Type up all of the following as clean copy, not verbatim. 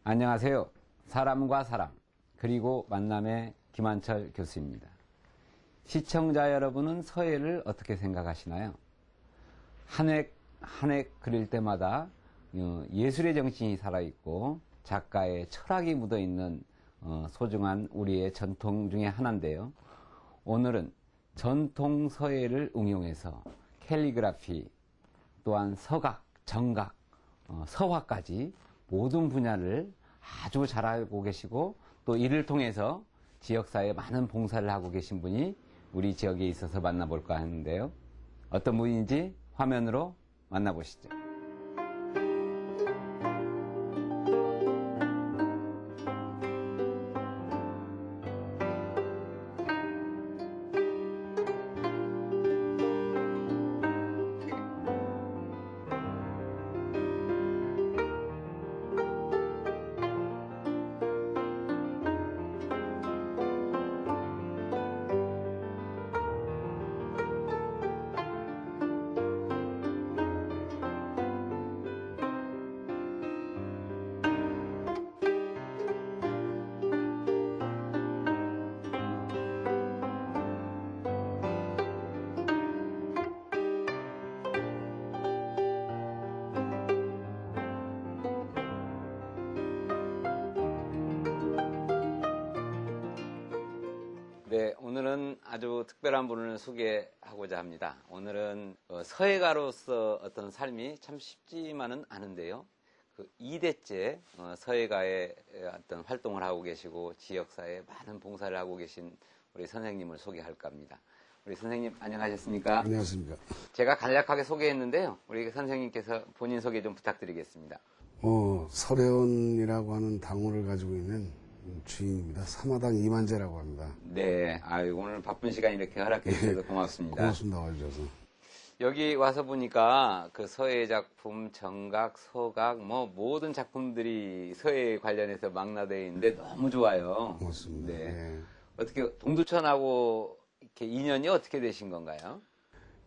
안녕하세요. 사람과 사람 그리고 만남의 김한철 교수입니다. 시청자 여러분은 서예를 어떻게 생각하시나요? 한 획 한 획 그릴 때마다 예술의 정신이 살아있고 작가의 철학이 묻어있는 소중한 우리의 전통 중에 하나인데요. 오늘은 전통 서예를 응용해서 캘리그라피 또한 서각, 정각, 서화까지 모든 분야를 아주 잘 알고 계시고 또 이를 통해서 지역사회에 많은 봉사를 하고 계신 분이 우리 지역에 있어서 만나볼까 하는데요. 어떤 분인지 화면으로 만나보시죠. 네, 오늘은 아주 특별한 분을 소개하고자 합니다. 오늘은 서예가로서 어떤 삶이 참 쉽지만은 않은데요. 그 2대째 서예가의 어떤 활동을 하고 계시고 지역사회에 많은 봉사를 하고 계신 우리 선생님을 소개할까 합니다. 우리 선생님 안녕하셨습니까? 안녕하십니까. 제가 간략하게 소개했는데요. 우리 선생님께서 본인 소개 좀 부탁드리겠습니다. 설혜원이라고 하는 당호를 가지고 있는 주인입니다. 사마당 이만재라고 합니다. 네, 오늘 바쁜 시간 이렇게 허락해 주셔서 고맙습니다. 고맙습니다. 와주셔서. 여기 와서 보니까 그 서예 작품, 정각, 서각, 모든 작품들이 서예 관련해서 망라되어 있는데 너무 좋아요. 고맙습니다. 네. 네. 어떻게 동두천하고 이렇게 인연이 어떻게 되신 건가요?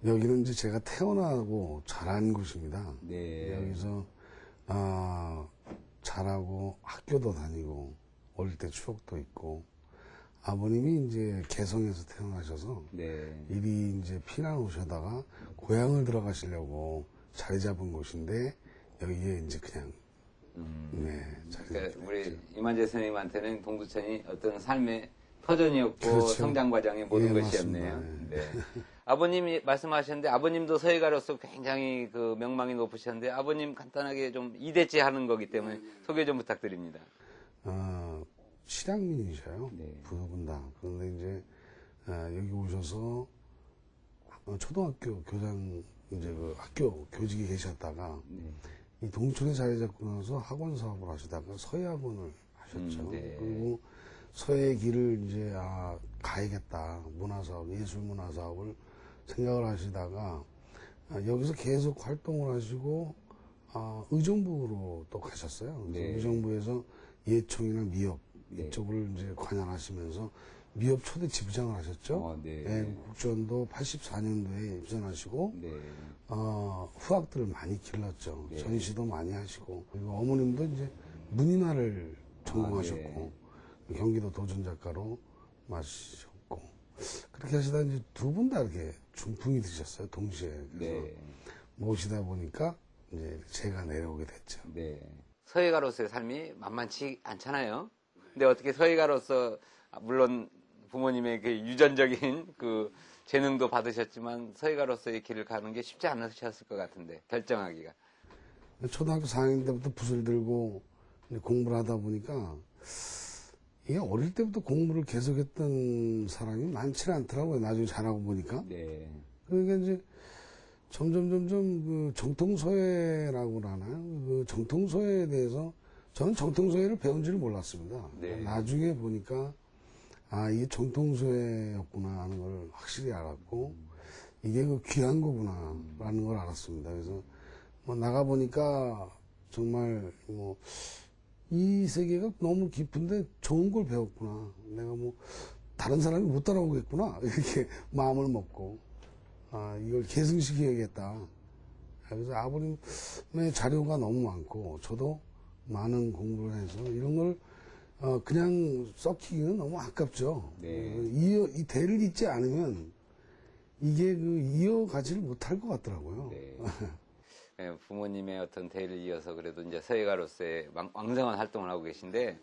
여기는 이제 제가 태어나고 자란 곳입니다. 네. 여기서 자라고 학교도 다니고 어릴 때 추억도 있고 아버님이 이제 개성에서 태어나셔서 네. 이리 이제 피난 오셔다가 고향을 들어가시려고 자리 잡은 곳인데 여기에 이제 그냥 자리 그러니까 잡게 우리 됐죠. 이만재 선생님한테는 동두천이 어떤 삶의 터전이었고 그렇죠. 성장 과정의 모든 예, 것이었네요. 맞습니다. 네. 아버님이 말씀하셨는데 아버님도 서예가로서 굉장히 그 명망이 높으셨는데 아버님 간단하게 좀 2대째 하는 거기 때문에 소개 좀 부탁드립니다. 실향민이셔요. 네. 두 분 다. 그런데 이제 여기 오셔서 초등학교 교장 이제 그 학교 교직에 계셨다가 이 동촌에 자리 잡고 나서 학원 사업을 하시다가 서예학원을 하셨죠. 네. 그리고 서예 길을 이제 가야겠다. 문화사업, 예술문화사업을 생각을 하시다가 여기서 계속 활동을 하시고 의정부로 또 가셨어요. 그래서 네. 의정부에서 예총이나 미업 네. 이쪽을 이제 관할하시면서 미업 초대 지부장을 하셨죠. 네. 국전도 84년도에 입선하시고 네. 후학들을 많이 길렀죠. 네. 전시도 많이 하시고 그리고 어머님도 이제 문인화를 전공하셨고 경기도 도전작가로 마셨고 그렇게 하시다 이제 두 분 다 이렇게 중풍이 드셨어요. 동시에. 그래서 네. 모시다 보니까 이제 제가 내려오게 됐죠. 네. 서예가로서의 삶이 만만치 않잖아요. 근데 어떻게 서예가로서 물론 부모님의 그 유전적인 그 재능도 받으셨지만 서예가로서의 길을 가는 게 쉽지 않으셨을 것 같은데 결정하기가. 초등학교 4학년 때부터 붓을 들고 이제 공부를 하다 보니까 이게 어릴 때부터 공부를 계속했던 사람이 많지는 않더라고요. 나중에 자라고 보니까. 네. 그러니까 이제 점점 그 정통서예라고 하나요? 그 정통서예에 대해서 저는 정통서예를 배운지를 몰랐습니다. 네. 나중에 보니까 이게 정통서예였구나 하는 걸 확실히 알았고 이게 그 귀한 거구나 라는 걸 알았습니다. 그래서 나가보니까 정말 이 세계가 너무 깊은데 좋은 걸 배웠구나. 내가 다른 사람이 못 따라오겠구나. 이렇게 마음을 먹고, 이걸 계승시켜야겠다. 그래서 아버님의 자료가 너무 많고, 저도 많은 공부를 해서 이런 걸 그냥 썩히기는 너무 아깝죠. 네. 이 대를 잇지 않으면 이게 이어가지를 못할 것 같더라고요. 네. 네, 부모님의 어떤 대를 이어서 그래도 이제 서예가로서의 왕성한 활동을 하고 계신데,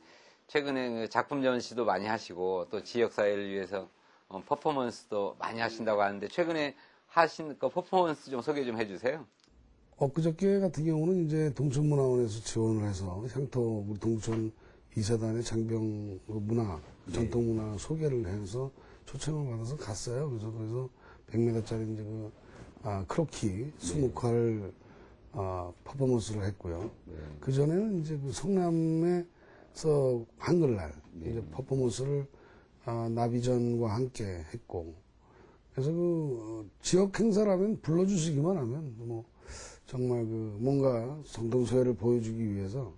최근에 작품 전시도 많이 하시고, 또 지역사회를 위해서 퍼포먼스도 많이 하신다고 하는데, 최근에 하신 그 퍼포먼스 좀 소개 좀 해주세요. 엊그저께 같은 경우는 이제 동천문화원에서 지원을 해서 향토 우리 동천 이사단의 장병 문화, 전통문화 소개를 해서 초청을 받아서 갔어요. 그래서 100m짜리 이제 크로키 20칼 퍼포먼스를 했고요. 그 전에는 이제 성남에서 한글날 이제 퍼포먼스를 나비전과 함께 했고, 그래서 지역 행사라면 불러주시기만 하면 정말 뭔가 정통소외를 보여주기 위해서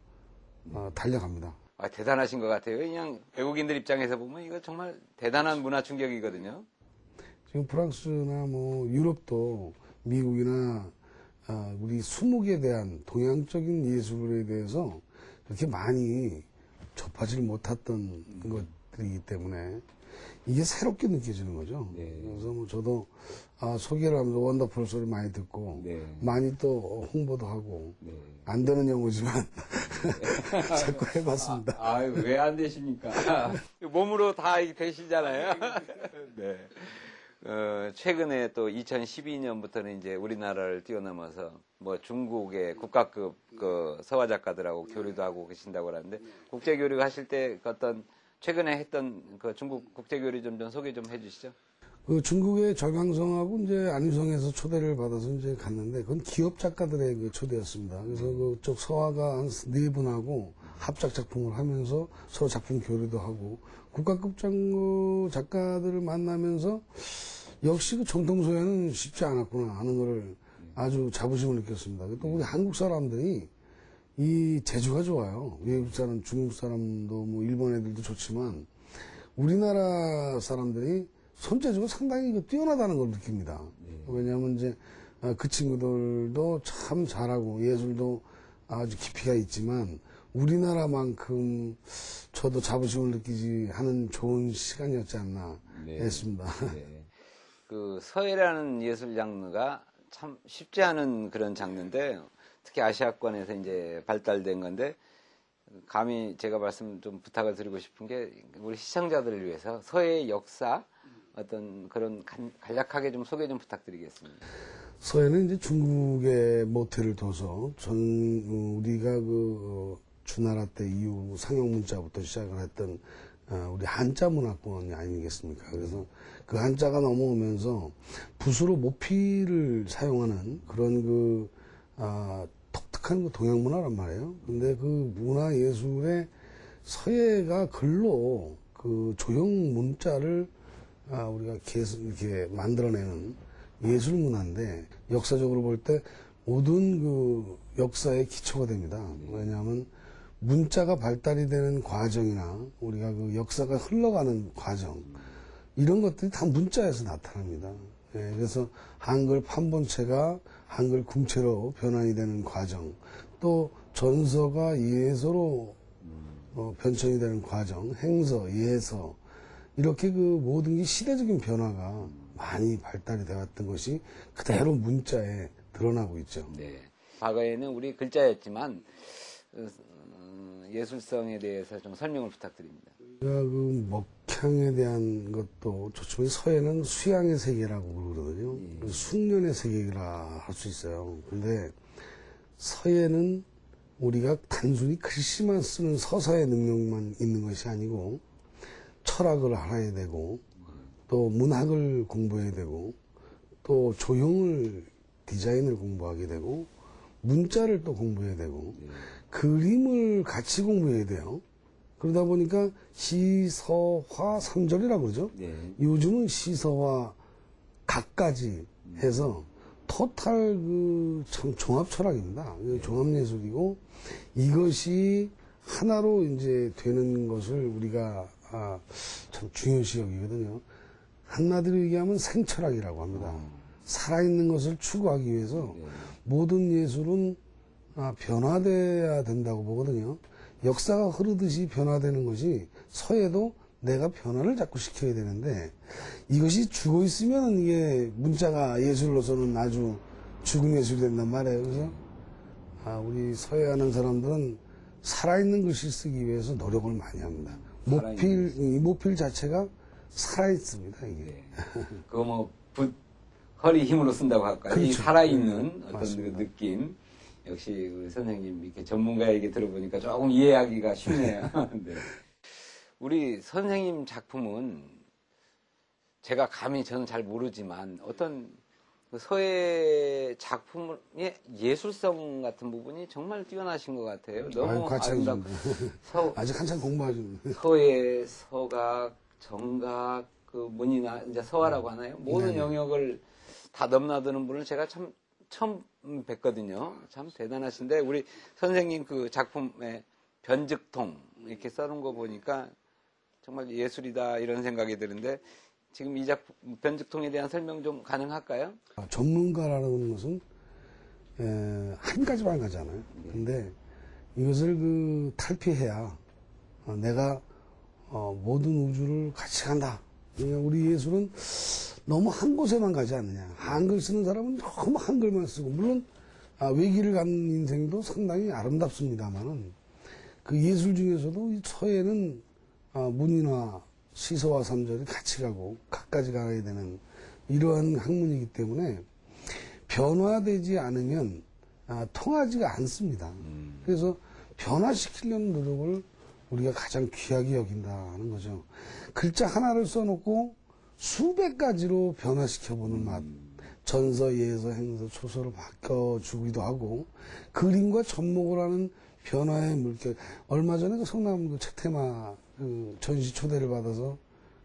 달려갑니다. 대단하신 것 같아요. 그냥 외국인들 입장에서 보면 이거 정말 대단한 문화 충격이거든요. 지금 프랑스나 유럽도 미국이나 우리 수목에 대한 동양적인 예술에 대해서 그렇게 많이 접하지 못했던 것들이기 때문에 이게 새롭게 느껴지는 거죠. 네. 그래서 저도 소개를 하면서 원더풀 소리 많이 듣고 많이 또 홍보도 하고 안 되는 영어지만 자꾸 해봤습니다. 왜 안 되십니까? 몸으로 다 되시잖아요. 네. 최근에 또 2012년부터는 이제 우리나라를 뛰어넘어서 중국의 국가급 서화 작가들하고 교류도 하고 계신다고 하는데, 국제 교류 하실 때 어떤 최근에 했던 중국 국제 교류 좀 소개 좀 해주시죠. 중국의 절강성하고 이제 안유성에서 초대를 받아서 이제 갔는데, 그건 기업 작가들의 초대였습니다. 그래서 그쪽 서화가 한 4분하고 합작 작품을 하면서 서로 작품 교류도 하고, 국가급 작가들을 만나면서 역시 정통소외는 쉽지 않았구나 하는 거를 아주 자부심을 느꼈습니다. 또 우리 한국 사람들이 이 재주가 좋아요. 외국 사람, 중국 사람도 일본 애들도 좋지만 우리나라 사람들이 손재주가 상당히 뛰어나다는 걸 느낍니다. 왜냐하면 이제 그 친구들도 참 잘하고 예술도 아주 깊이가 있지만 우리나라만큼 저도 자부심을 느끼지 하는 좋은 시간이었지 않나 했습니다. 서예라는 예술 장르가 참 쉽지 않은 그런 장르인데, 특히 아시아권에서 이제 발달된 건데, 감히 제가 말씀 좀 부탁을 드리고 싶은 게, 우리 시청자들을 위해서 서예의 역사, 어떤 그런 간략하게 좀 소개 좀 부탁드리겠습니다. 서예는 이제 중국의 모태를 둬서 우리가 주나라 때 이후 상형 문자부터 시작을 했던 우리 한자 문화권이 아니겠습니까? 그래서 그 한자가 넘어오면서 붓으로 모피를 사용하는 그런 독특한 동양 문화란 말이에요. 근데 그 문화 예술의 서예가 글로 조형 문자를 우리가 계속 이렇게 만들어내는 예술 문화인데, 역사적으로 볼 때 모든 역사의 기초가 됩니다. 왜냐하면 문자가 발달이 되는 과정이나 우리가 역사가 흘러가는 과정, 이런 것들이 다 문자에서 나타납니다. 그래서 한글 판본체가 한글 궁체로 변환이 되는 과정, 또 전서가 예서로 변천이 되는 과정, 행서, 예서, 이렇게 모든 게 시대적인 변화가 많이 발달이 되었던 것이 그대로 문자에 드러나고 있죠. 네. 과거에는 우리 글자였지만 예술성에 대해서 좀 설명을 부탁드립니다. 먹향에 대한 것도 좋지만 서예는 수양의 세계라고 그러거든요. 숙련의 세계라 할 수 있어요. 근데 서예는 우리가 단순히 글씨만 쓰는 서사의 능력만 있는 것이 아니고 철학을 알아야 되고, 또 문학을 공부해야 되고, 또 조형을 디자인을 공부하게 되고, 문자를 또 공부해야 되고, 그림을 같이 공부해야 돼요. 그러다 보니까 시서화 삼절이라고 그러죠. 요즘은 시서화 각까지 해서 토탈 참 종합 철학입니다. 종합 예술이고 이것이 하나로 이제 되는 것을 우리가 참 중요시 여기거든요. 한마디로 얘기하면 생철학이라고 합니다. 살아있는 것을 추구하기 위해서 모든 예술은 변화돼야 된다고 보거든요. 역사가 흐르듯이 변화되는 것이 서예도 내가 변화를 자꾸 시켜야 되는데 이것이 죽어 있으면 이게 문자가 예술로서는 아주 죽은 예술이 된단 말이에요. 그래서 우리 서예하는 사람들은 살아있는 글씨 쓰기 위해서 노력을 많이 합니다. 이 모필 자체가 살아있습니다, 이게. 그거 뭐, 허리 힘으로 쓴다고 할까요? 그렇죠. 이 살아있는 네, 어떤 맞습니다. 그 느낌. 역시 우리 선생님, 이렇게 전문가에게 들어보니까 조금 이해하기가 쉽네요. 네. 우리 선생님 작품은 제가 감히 저는 잘 모르지만 어떤 그 서예 작품의 예술성 같은 부분이 정말 뛰어나신 것 같아요. 너무 아름답고 아직 한참 공부하죠. 서예, 서각, 정각, 그 문이나 이제 서화라고 하나요? 모든 네. 영역을 다 넘나드는 분을 제가 참 처음 뵀거든요. 참 대단하신데 우리 선생님 그 작품의 변즉통 이렇게 써놓은 거 보니까 정말 예술이다 이런 생각이 드는데 지금 이 작품 변즉통에 대한 설명 좀 가능할까요? 전문가라는 것은 한 가지만 가잖아요. 근데 이것을 탈피해야 내가 모든 우주를 같이 간다. 그러니까 우리 예술은 너무 한 곳에만 가지 않느냐. 한글 쓰는 사람은 너무 한글만 쓰고 물론 외길을 가는 인생도 상당히 아름답습니다만은 그 예술 중에서도 이 서예는 문이나 시서와 삼절이 같이 가고 각가지 가야 되는 이러한 학문이기 때문에 변화되지 않으면 통하지가 않습니다. 그래서 변화시키려는 노력을 우리가 가장 귀하게 여긴다는 거죠. 글자 하나를 써놓고 수백 가지로 변화시켜보는 맛. 전서, 예서, 행서, 초서로 바꿔주기도 하고 그림과 접목을 하는 변화의 물결. 얼마 전에 그 성남 그 책테마 그 전시 초대를 받아서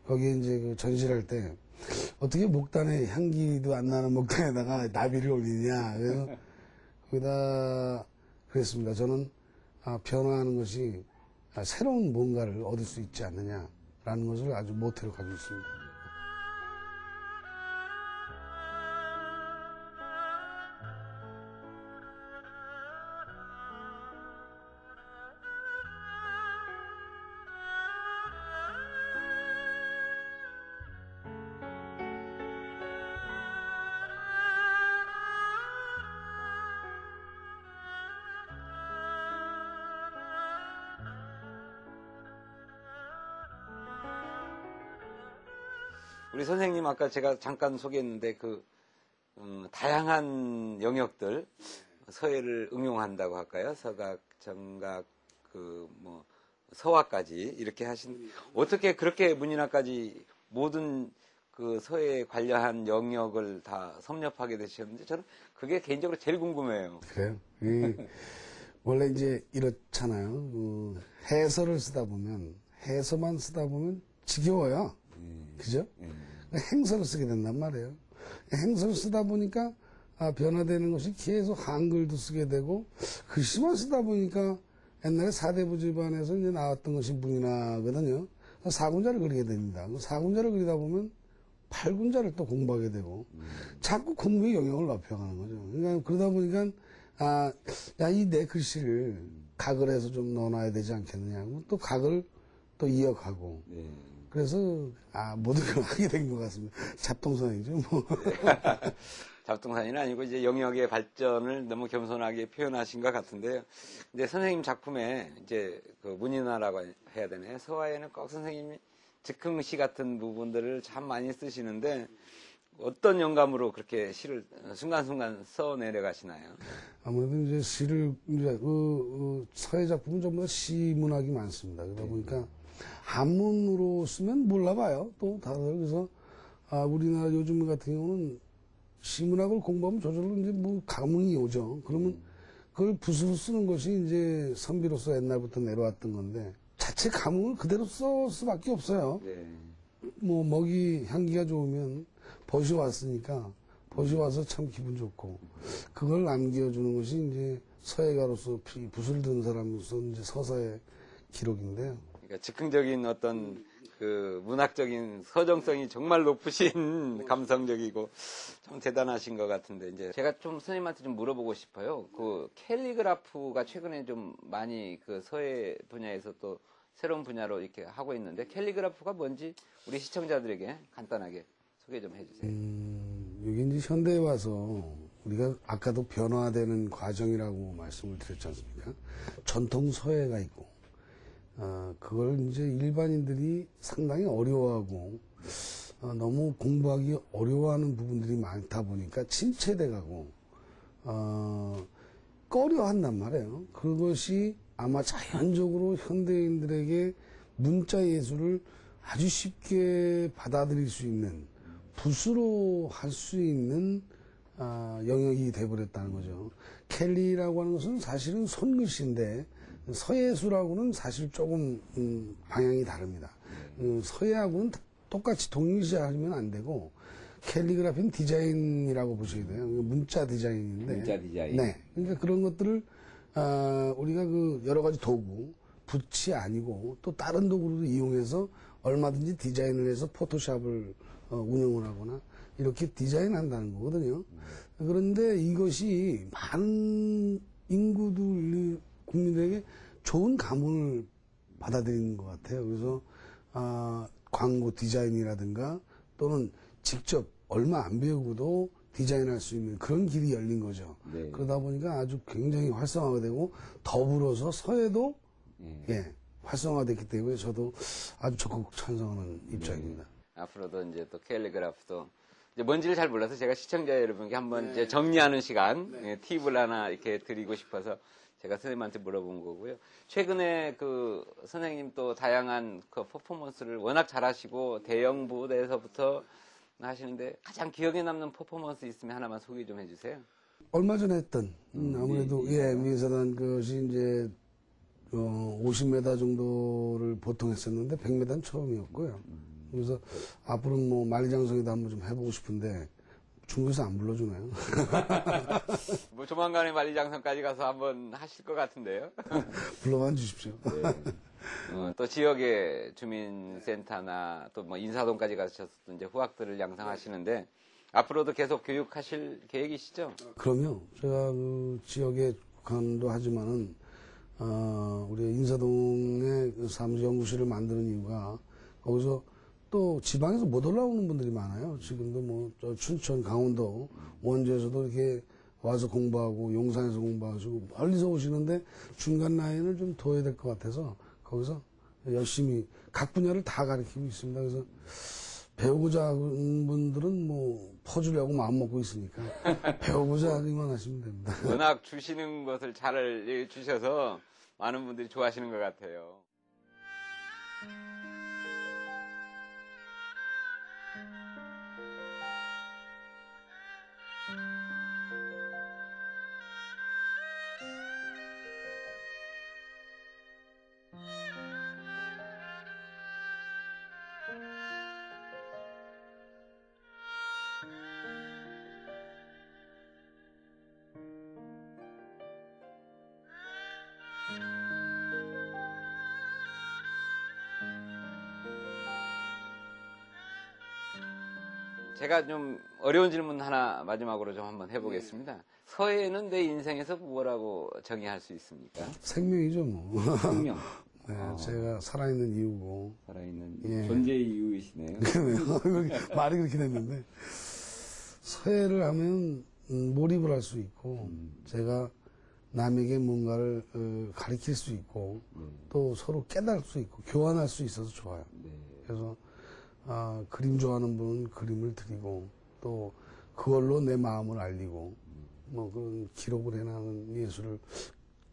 거기에 이제 그 전시를 할 때 어떻게 목단에 향기도 안 나는 목단에다가 나비를 올리냐. 그래서 거기다 그랬습니다. 저는 변화하는 것이 새로운 뭔가를 얻을 수 있지 않느냐라는 것을 아주 모토로 가지고 있습니다. 우리 선생님 아까 제가 잠깐 소개했는데 그 다양한 영역들 서예를 응용한다고 할까요? 서각, 정각, 그 뭐 서화까지 이렇게 하신 어떻게 그렇게 문인화까지 모든 그 서예에 관련한 영역을 다 섭렵하게 되셨는지 저는 그게 개인적으로 제일 궁금해요. 그래요? 원래 이제 이렇잖아요. 해서를 쓰다 보면 해서만 쓰다 보면 지겨워요. 그죠? 행서를 쓰게 된단 말이에요. 행서를 쓰다 보니까 변화되는 것이 계속 한글도 쓰게 되고 글씨만 쓰다 보니까 옛날에 사대부집안에서 이제 나왔던 것이 문인화거든요. 사군자를 그리게 됩니다. 사군자를 그리다 보면 팔군자를 또 공부하게 되고 자꾸 공부의 영역을 넓혀가는 거죠. 그러니까 그러다 보니까 이 내 글씨를 각을 해서 좀 넣어놔야 되지 않겠느냐. 또 각을 또 이어가고. 그래서 모든 걸 하게 된 것 같습니다. 잡동사니죠, 뭐. 잡동사니는 아니고 이제 영역의 발전을 너무 겸손하게 표현하신 것 같은데요. 근데 선생님 작품에 이제 그 문인화라고 해야 되나요? 서화에는 꼭 선생님이 즉흥시 같은 부분들을 참 많이 쓰시는데 어떤 영감으로 그렇게 시를 순간순간 써 내려가시나요? 아무래도 이제 시를 이제 서예 작품은 전부 다 시문학이 많습니다. 그러다 보니까 한문으로 쓰면 몰라봐요. 또 다들 그래서 우리나라 요즘 같은 경우는 시문학을 공부하면 저절로 이제 뭐 가문이 오죠. 그러면 그걸 붓으로 쓰는 것이 이제 선비로서 옛날부터 내려왔던 건데 자체 가문을 그대로 쓸 수밖에 없어요. 네. 뭐 먹이 향기가 좋으면 벗이 왔으니까 봇이 와서 참 기분 좋고, 그걸 남겨주는 것이 이제 서예가로서 붓을 든 사람으로서 이제 서사의 기록인데요. 그러니까 즉흥적인 어떤 그 문학적인 서정성이 정말 높으신 감성적이고 참 대단하신 것 같은데, 이제 제가 좀 선생님한테 좀 물어보고 싶어요. 그 캘리그라프가 최근에 좀 많이 그 서예 분야에서 또 새로운 분야로 이렇게 하고 있는데, 캘리그라프가 뭔지 우리 시청자들에게 간단하게 소개 좀 해주세요. 여기 이제 현대에 와서 우리가 아까도 변화되는 과정이라고 말씀을 드렸지 않습니까? 전통 서예가 있고, 그걸 이제 일반인들이 상당히 어려워하고, 너무 공부하기 어려워하는 부분들이 많다 보니까 침체돼 가고, 꺼려 한단 말이에요. 그것이 아마 자연적으로 현대인들에게 문자 예술을 아주 쉽게 받아들일 수 있는, 붓으로 할 수 있는 영역이 돼버렸다는 거죠. 캘리라고 하는 것은 사실은 손글씨인데, 서예술하고는 사실 조금 방향이 다릅니다. 서예하고는 똑같이 동일시하면 안 되고, 캘리그라피는 디자인이라고 보셔야 돼요. 문자 디자인인데. 문자 디자인. 네. 그러니까 그런 것들을 우리가 그 여러 가지 도구, 붓이 아니고 또 다른 도구를 이용해서 얼마든지 디자인을 해서 포토샵을 운영을 하거나 이렇게 디자인한다는 거거든요. 그런데 이것이 많은 인구들, 국민들에게 좋은 감흥을 받아들이는 것 같아요. 그래서 광고 디자인이라든가 또는 직접 얼마 안 배우고도 디자인할 수 있는 그런 길이 열린 거죠. 네. 그러다 보니까 아주 굉장히 활성화가 되고, 더불어서 서예도 활성화됐기 때문에 저도 아주 적극 찬성하는 입장입니다. 앞으로도 이제 또 캘리그라프도 이제 뭔지를 잘 몰라서 제가 시청자 여러분께 한번 이제 정리하는 시간, 팁을 하나 이렇게 드리고 싶어서 제가 선생님한테 물어본 거고요. 최근에 그 선생님 또 다양한 그 퍼포먼스를 워낙 잘하시고 대형 무대에서부터 하시는데, 가장 기억에 남는 퍼포먼스 있으면 하나만 소개 좀 해주세요. 얼마 전에 했던 아무래도 미사단 그것이 이제 50m 정도를 보통 했었는데 100m는 처음이었고요. 그래서 앞으로는 뭐 만리장성에도 한번 좀 해보고 싶은데 중국에서 안 불러주나요? 뭐 조만간에 만리장성까지 가서 한번 하실 것 같은데요. 불러만 주십시오. 또 지역의 주민센터나 또 뭐 인사동까지 가셔서 이제 후학들을 양성하시는데, 앞으로도 계속 교육하실 계획이시죠? 그럼요. 제가 그 지역에 국한도 하지만은 우리 인사동에 그 사무연구실을 만드는 이유가, 거기서 또 지방에서 못 올라오는 분들이 많아요. 지금도 뭐 저 춘천, 강원도, 원주에서도 이렇게 와서 공부하고, 용산에서 공부하시고 멀리서 오시는데 중간 라인을 좀 둬야 될 것 같아서 거기서 열심히 각 분야를 다 가르치고 있습니다. 그래서 배우고자 하는 분들은 뭐 퍼주려고 마음 먹고 있으니까 배우고자 응원하시면 됩니다. 워낙 주시는 것을 잘 주셔서 많은 분들이 좋아하시는 것 같아요. 제가 좀 어려운 질문 하나 마지막으로 좀 한번 해보겠습니다. 서예는 내 인생에서 뭐라고 정의할 수 있습니까? 생명이죠, 뭐. 생명. 네, 제가 살아있는 이유고. 살아있는 존재의 이유이시네요. 말이 그렇게 됐는데, 서예를 하면 몰입을 할 수 있고, 제가 남에게 뭔가를 가르칠 수 있고, 또 서로 깨달을 수 있고, 교환할 수 있어서 좋아요. 그래서 그림 좋아하는 분은 그림을 드리고, 또 그걸로 내 마음을 알리고, 뭐 그런 기록을 해나가는 예술을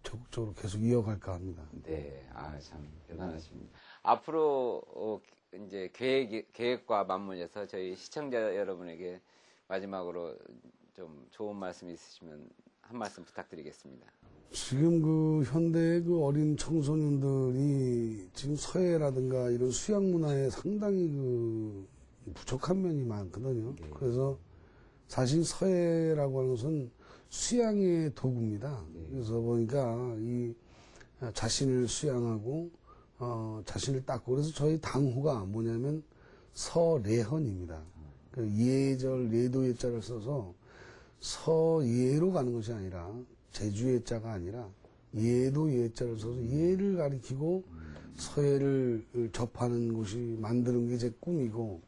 적극적으로 계속 이어갈까 합니다. 네, 참 대단하십니다. 앞으로 이제 계획과 맞물려서 저희 시청자 여러분에게 마지막으로 좀 좋은 말씀 있으시면 한 말씀 부탁드리겠습니다. 지금 그 현대의 그 어린 청소년들이 지금 서예라든가 이런 수양 문화에 상당히 그 부족한 면이 많거든요. 그래서 사실 서예라고 하는 것은 수양의 도구입니다. 그래서 보니까 이 자신을 수양하고 자신을 닦고 그래서 저희 당후가 뭐냐면 서례헌입니다. 그 예절 예도 예자를 써서 서예로 가는 것이 아니라 제주 예자가 아니라 예도 예자를 써서 예를 가리키고 서예를 접하는 곳이 만드는 게 제 꿈이고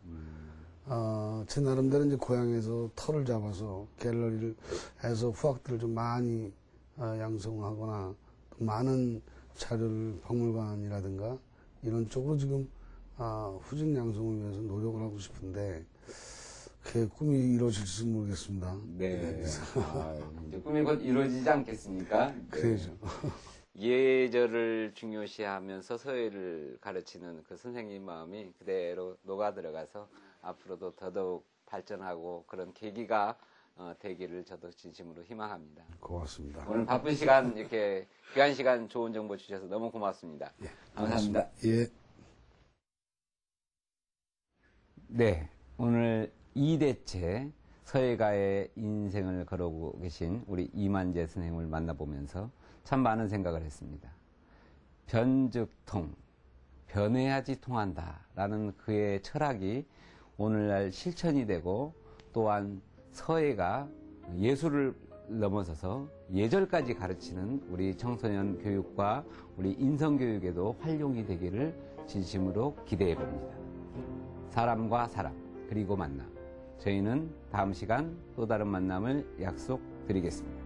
제 나름대로 이제 고향에서 터를 잡아서 갤러리를 해서 후학들을 좀 많이 양성하거나 또 많은 자료를 박물관이라든가 이런 쪽으로 지금 후진 양성을 위해서 노력을 하고 싶은데 그 꿈이 이루어질지 모르겠습니다. 네. 이제 꿈이 곧 이루어지지 않겠습니까? 그래야죠. 예절을 중요시하면서 서예를 가르치는 그 선생님 마음이 그대로 녹아 들어가서 앞으로도 더더욱 발전하고 그런 계기가 되기를 저도 진심으로 희망합니다. 고맙습니다. 오늘 바쁜 시간 이렇게 귀한 시간 좋은 정보 주셔서 너무 고맙습니다. 예, 감사합니다. 예. 네, 오늘 2대째 서예가의 인생을 걸어오고 계신 우리 이만재 선생님을 만나보면서 참 많은 생각을 했습니다. 변즉통, 변해야지 통한다라는 그의 철학이 오늘날 실천이 되고 또한 서예가 예술을 넘어서서 예절까지 가르치는 우리 청소년 교육과 우리 인성교육에도 활용이 되기를 진심으로 기대해 봅니다. 사람과 사람, 그리고 만남. 저희는 다음 시간 또 다른 만남을 약속드리겠습니다.